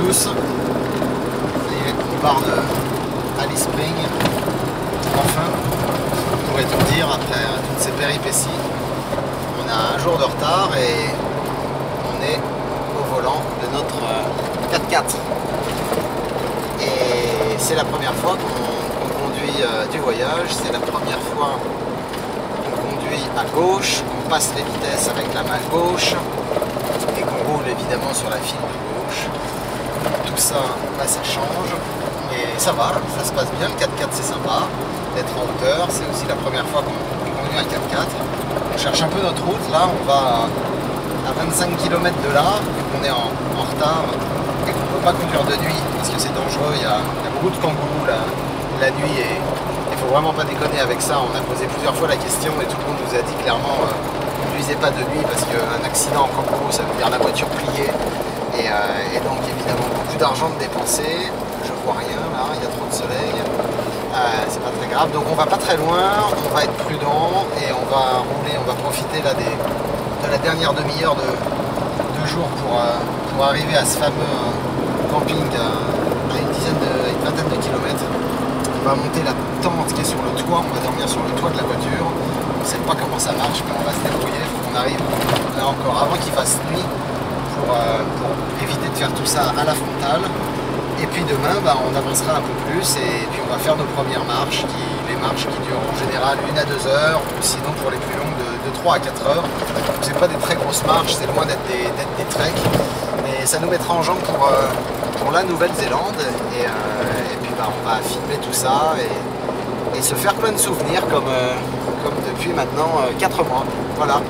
tous. Et on part de Alice Springs. Enfin, on pourrait tout dire après toutes ces péripéties. On a un jour de retard et on est au volant de notre 4x4. Et c'est la première fois qu'on conduit du voyage, c'est la première fois qu'on conduit à gauche, qu'on passe les vitesses avec la main gauche et qu'on roule évidemment sur la file de gauche. Tout ça, bah, ça change et ça va, ça se passe bien. Le 4x4 c'est sympa d'être en hauteur, c'est aussi la première fois qu'on conduit un 4x4. On cherche un peu notre route, là on va à 25 km de là, on est en retard et qu'on ne peut pas conduire de nuit parce que c'est dangereux, il y a beaucoup de kangourous la nuit et il faut vraiment pas déconner avec ça. On a posé plusieurs fois la question et tout le monde nous a dit clairement conduisez pas de nuit parce qu'un accident en kangourou ça veut dire la voiture pliée et donc évidemment beaucoup d'argent de dépenser. Je vois rien là, il y a trop de soleil, c'est pas très grave, donc on va pas très loin, on va être prudent et on va rouler, on va profiter là de la dernière demi-heure de jour pour arriver à ce fameux camping à une vingtaine de kilomètres. On va monter la tente qui est sur le toit, on va dormir sur le toit de la voiture. On ne sait pas comment ça marche, mais on va se débrouiller. Il faut qu'on arrive là encore avant qu'il fasse nuit pour éviter de faire tout ça à la frontale. Et puis demain, bah, on avancera un peu plus et puis on va faire nos premières marches, les marches qui durent en général 1 à 2 heures, ou sinon pour les plus longues de 3 à 4 heures. Donc c'est pas des très grosses marches, c'est loin d'être des treks, mais ça nous mettra en jambe pour la Nouvelle-Zélande et puis bah, on va filmer tout ça et se faire plein de souvenirs comme depuis maintenant 4 mois. Voilà.